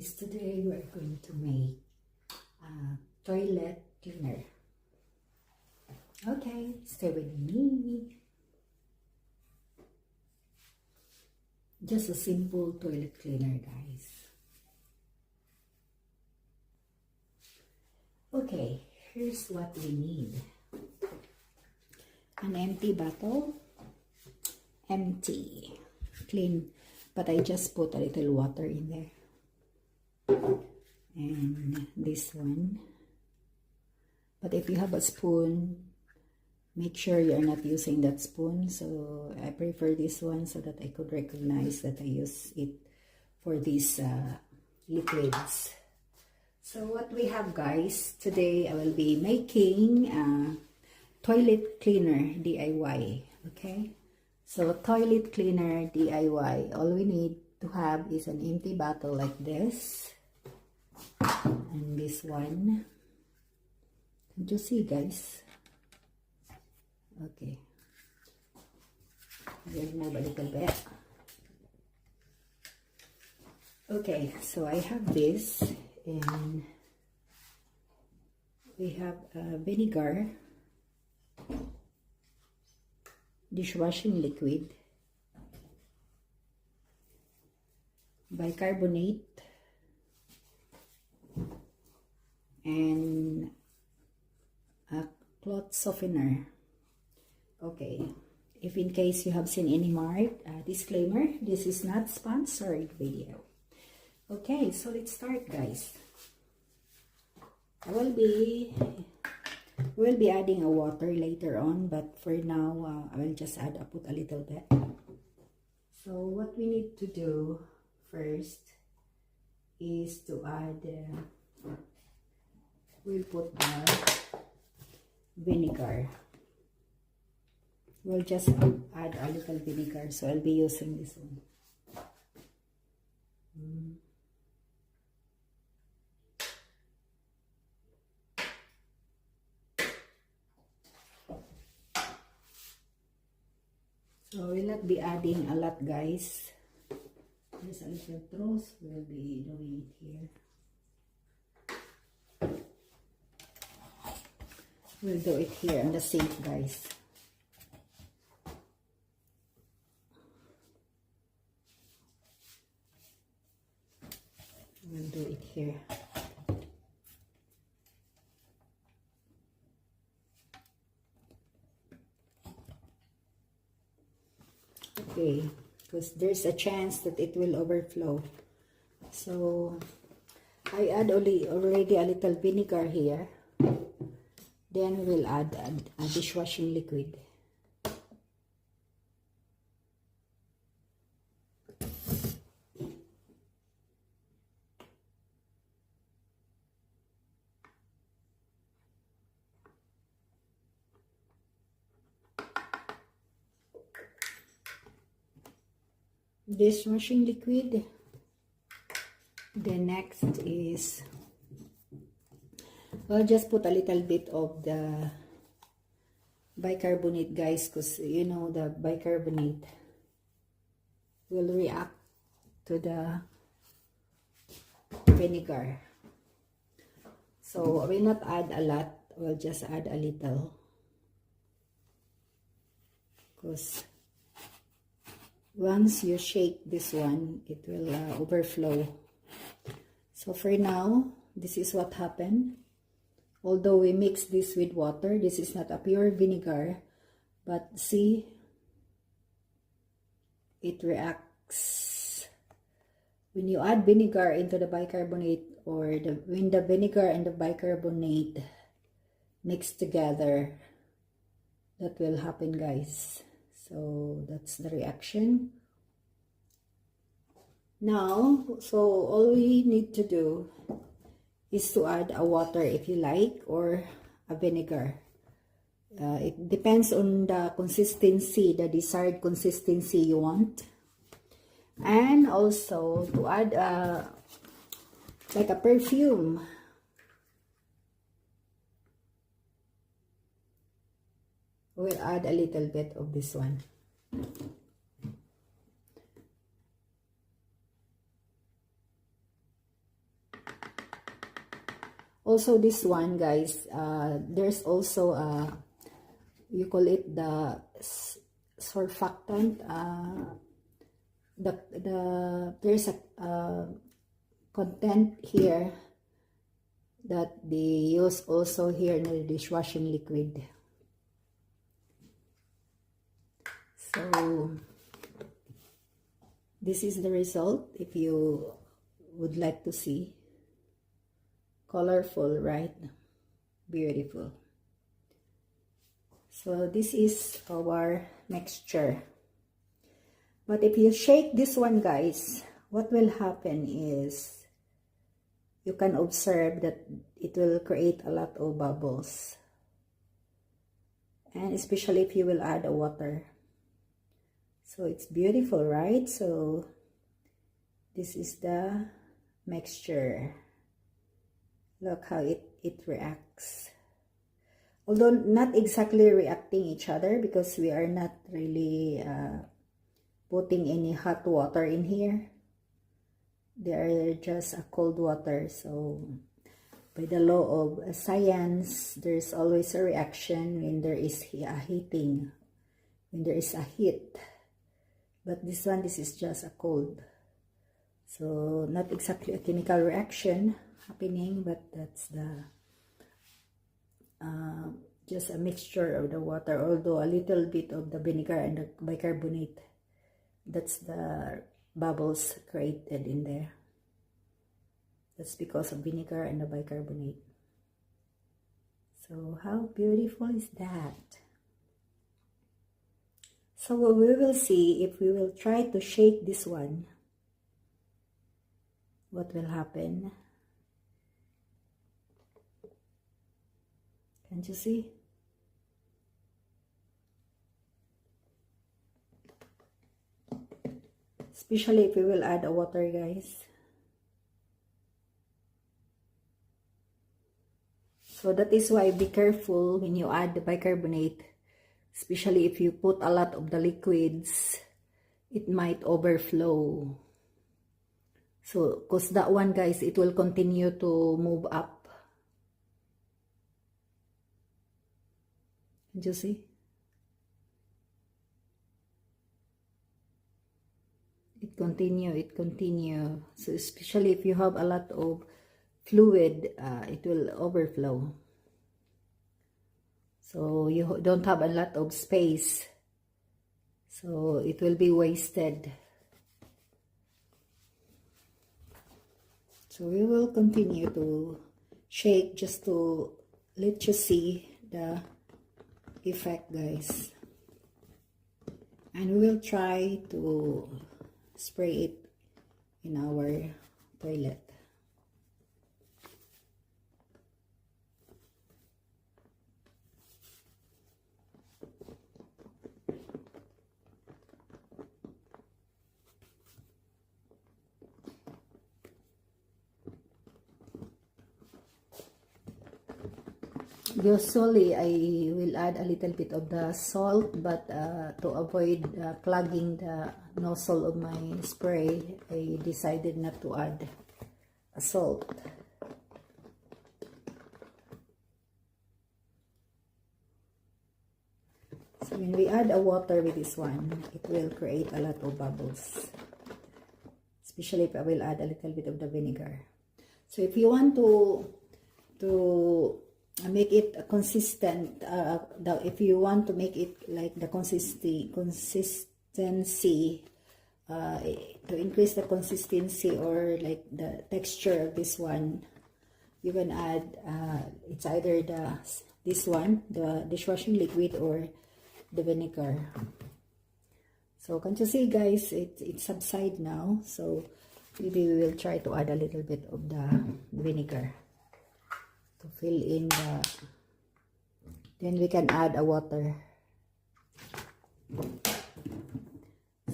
guys, today we're going to make toilet cleaner. Okay, stay with me. Just a simple toilet cleaner, guys. Okay, here's what we need. An empty bottle. Empty. Clean. But I just put a little water in there. And this one. But if you have a spoon, make sure you're not using that spoon. So I prefer this one so that I could recognize that I use it for these liquids. So what we have, guys, today I will be making toilet cleaner DIY. Okay, so toilet cleaner DIY, all we need to have is an empty bottle like this, and this one. Can't you see, guys? Okay, remove a little bit. Okay, so I have this, and we have vinegar, dishwashing liquid, bicarbonate, and a cloth softener. Okay, if in case you have seen any mark, disclaimer, this is not sponsored video. Okay, so let's start, guys. We'll be adding a water later on, but for now I will just put a little bit. So what we need to do first is to add we'll put the vinegar. We'll just add a little vinegar, so I'll be using this one. So we'll not be adding a lot, guys. Just a little truth, we'll be doing it here. We'll do it here on the sink, guys. We'll do it here. Okay, because there's a chance that it will overflow. So I add already a little vinegar here. Then we'll add a dishwashing liquid. Dishwashing liquid. The next is, I'll just put a little bit of the bicarbonate, guys, because you know the bicarbonate will react to the vinegar. So I will not add a lot, we'll just add a little, because once you shake this one, it will overflow. So for now, this is what happened. Although we mix this with water, this is not a pure vinegar, but see, it reacts. When you add vinegar into the bicarbonate, or when the vinegar and the bicarbonate mix together, that will happen, guys. So that's the reaction. Now, so all we need to do is to add a water if you like, or a vinegar. It depends on the consistency, the desired consistency you want. And also to add like a perfume. We'll add a little bit of this one. Also this one, guys, there's also you call it the surfactant. There's a content here that they use also here in the dishwashing liquid. So this is the result. If you would like to see, colorful, right? Beautiful. So this is our mixture. But if you shake this one, guys, what will happen is you can observe that it will create a lot of bubbles. And especially if you will add a water. So it's beautiful, right? So this is the mixture. Look how it reacts. Although not exactly reacting each other because we are not really putting any hot water in here. They are just a cold water. So by the law of science, there's always a reaction when there is a heating, when there is a heat. But this one, this is just a cold. So not exactly a chemical reaction happening, but that's the just a mixture of the water, although a little bit of the vinegar and the bicarbonate. That's the bubbles created in there. That's because of vinegar and the bicarbonate. So how beautiful is that? So we will see if we will try to shake this one, what will happen. Can't you see? Especially if we will add a water, guys. So that is why be careful when you add the bicarbonate. Especially if you put a lot of the liquids, it might overflow. So, because that one, guys, it will continue to move up. Did you see? It continue. So, especially if you have a lot of fluid, it will overflow. So you don't have a lot of space. So it will be wasted. So we will continue to shake just to let you see the effect, guys. And we will try to spray it in our toilet. Usually, I will add a little bit of the salt, but to avoid clogging the nozzle of my spray, I decided not to add a salt. So when we add a water with this one, it will create a lot of bubbles. Especially if I will add a little bit of the vinegar. So if you want to make it consistent, if you want to make it like the consistency, to increase the consistency or like the texture of this one, you can add, it's either this one, the dishwashing liquid, or the vinegar. So can't you see, guys, it subside now. So maybe we will try to add a little bit of the vinegar to fill in the, then we can add a water.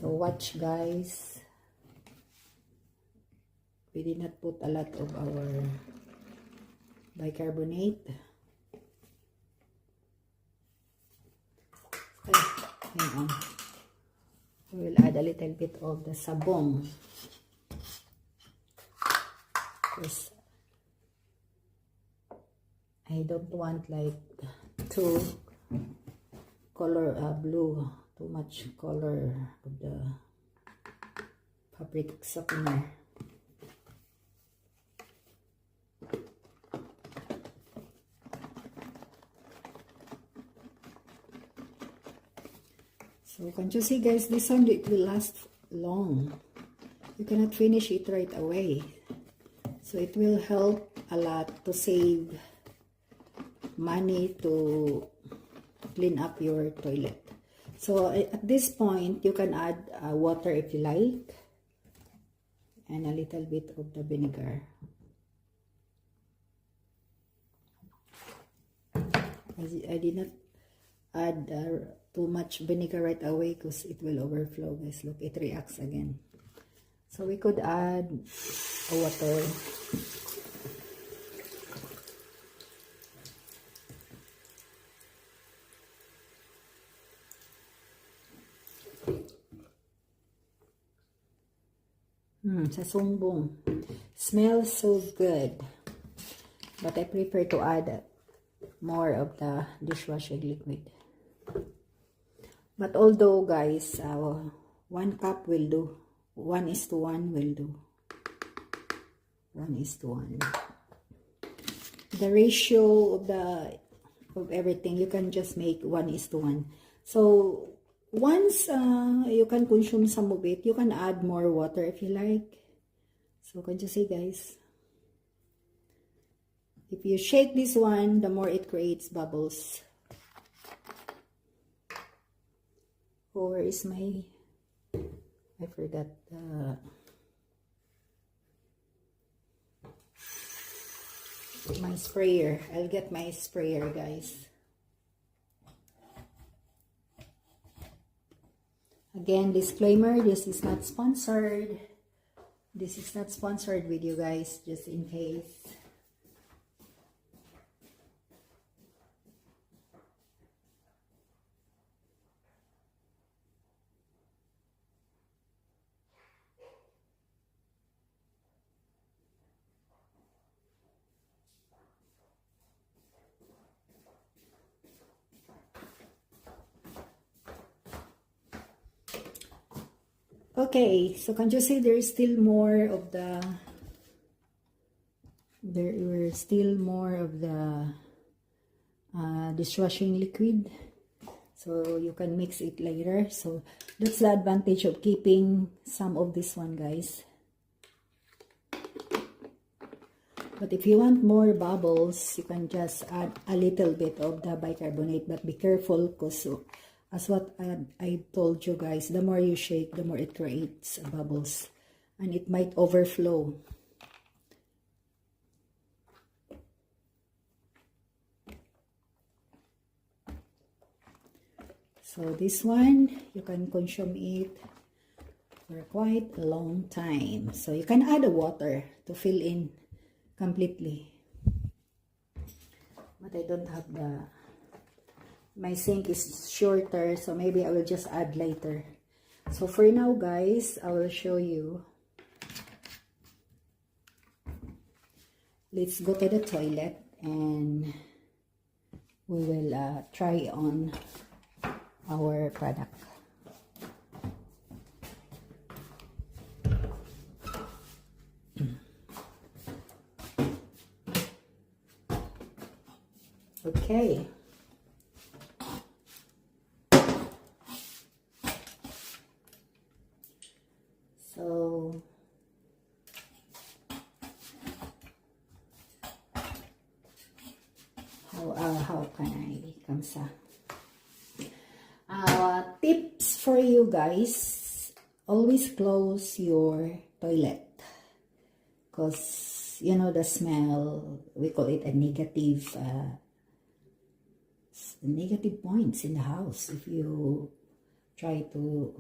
So watch, guys. We did not put a lot of our bicarbonate. Hang on. We will add a little bit of the sabong. Yes. I don't want like too color blue, too much color of the fabric softener. So can't you see guys, this one it will last long. You cannot finish it right away. So it will help a lot to save money to clean up your toilet. So at this point, you can add water if you like, and a little bit of the vinegar. I did not add too much vinegar right away because it will overflow, guys. Look, it reacts again. So we could add water. Sa sumbong. Smells so good. But I prefer to add more of the dishwashing liquid. But although guys, 1 cup will do. 1:1 will do. 1:1. The ratio of everything, you can just make 1:1. So once you can consume some of it, you can add more water if you like. So can you see guys? If you shake this one, the more it creates bubbles. Oh, where is my... I forgot my sprayer. I'll get my sprayer, guys. Again, disclaimer, this is not sponsored. This is not sponsored video, guys, just in case. Okay, so can you see there is still more of the dishwashing liquid, so you can mix it later. So that's the advantage of keeping some of this one, guys. But if you want more bubbles, you can just add a little bit of the bicarbonate, but be careful because as what I told you guys, the more you shake, the more it creates bubbles. And it might overflow. So this one, you can consume it for quite a long time. So you can add the water to fill in completely. But I don't have my sink is shorter, so maybe I will just add later. So for now, guys, I will show you. Let's go to the toilet and we will try on our product. Okay. So how can I kamsa? Tips for you guys: always close your toilet, because you know the smell. We call it a negative points in the house if you try to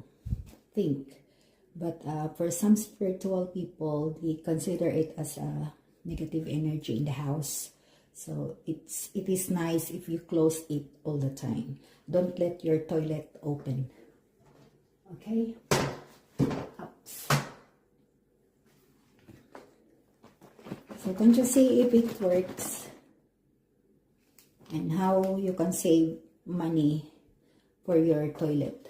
think. But for some spiritual people, they consider it as a negative energy in the house. So it is nice if you close it all the time. Don't let your toilet open. Okay? Oops. So can you see if it works? and how you can save money for your toilet.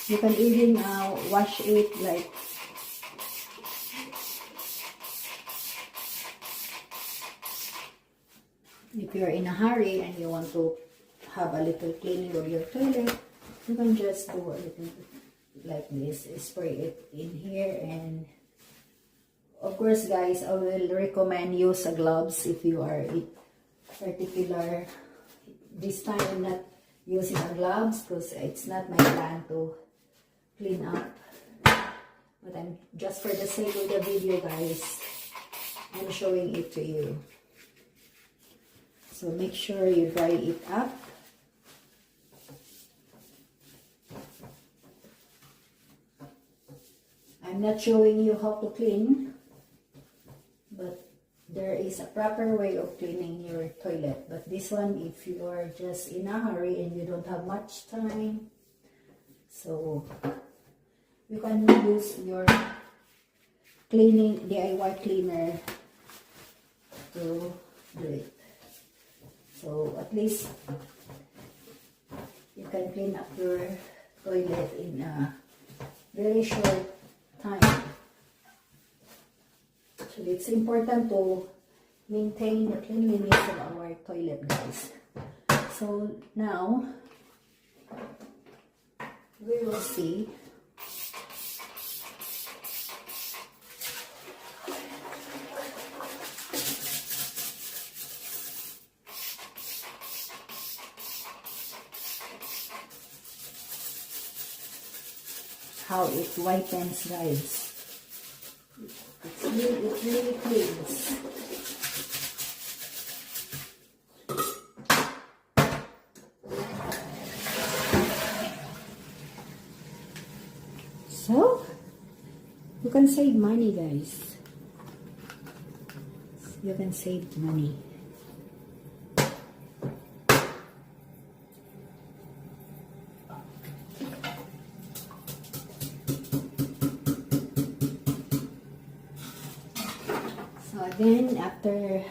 You can even wash it like if you're in a hurry and you want to have a little cleaning of your toilet, you can just do a little bit like this, spray it in here. And of course guys, I will recommend use a gloves if you are in particular. This time I'm not using a gloves because it's not my plan to clean up, but I'm just for the sake of the video guys, I'm showing it to you. So make sure you dry it up. I'm not showing you how to clean, but there is a proper way of cleaning your toilet. But this one, if you are just in a hurry and you don't have much time, so you can use your cleaning DIY cleaner to do it. So at least you can clean up your toilet in a very short time. So it's important to maintain the cleanliness of our toilet guys. So now we will see how it whitens guys. It really cleans. So you can save money guys. You can save money. So again, after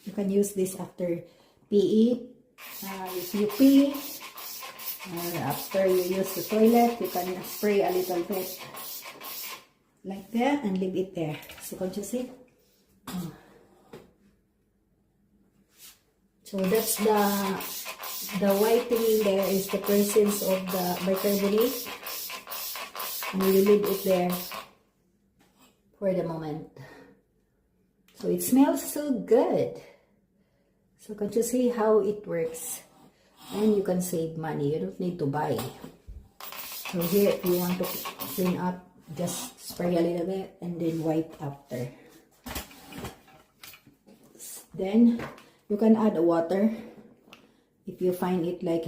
you can use this after PE. If you pee or after you use the toilet, you can spray a little bit like that and leave it there. So can't you see? So that's the whitening there is the presence of the bicarbonate, and you leave it there for the moment. So it smells so good. So can't you see how it works? And you can save money. You don't need to buy. So here, if you want to clean up, just spray a little bit and then wipe after. Then you can add water if you find it like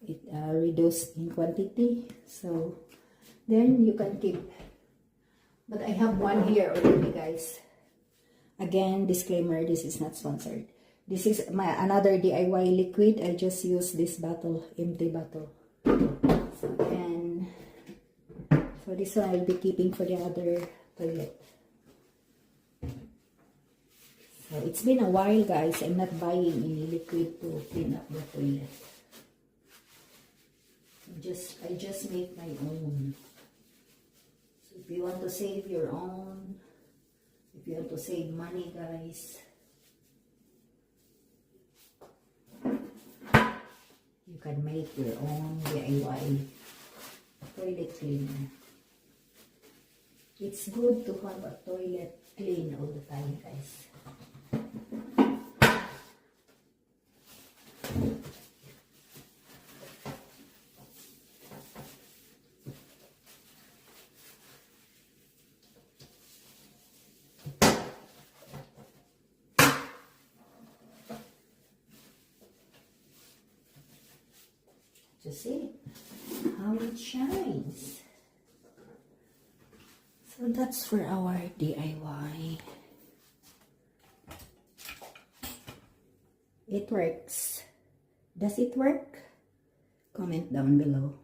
it reduced in quantity. So then you can keep. But I have one here already, guys. Again, disclaimer, this is not sponsored. This is my another DIY liquid. I just use this bottle, empty bottle. So this one I'll be keeping for the other toilet. So it's been a while, guys. I'm not buying any liquid to clean up the toilet. I just make my own. So if you want to save your own, if you want to save money, guys, you can make your own DIY toilet cleaner. It's good to have a toilet clean all the time, guys. To see how it shines. So that's for our DIY. It works. Does it work? Comment down below.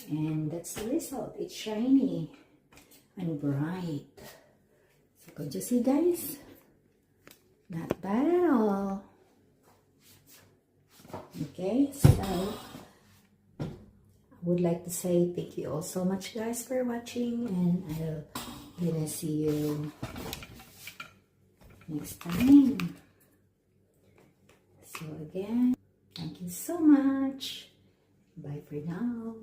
And that's the result. It's shiny. and bright. So could you see, guys? Not bad at all. Okay, so I would like to say thank you all so much, guys, for watching, and I'll gonna see you next time. So again, thank you so much. Bye for now.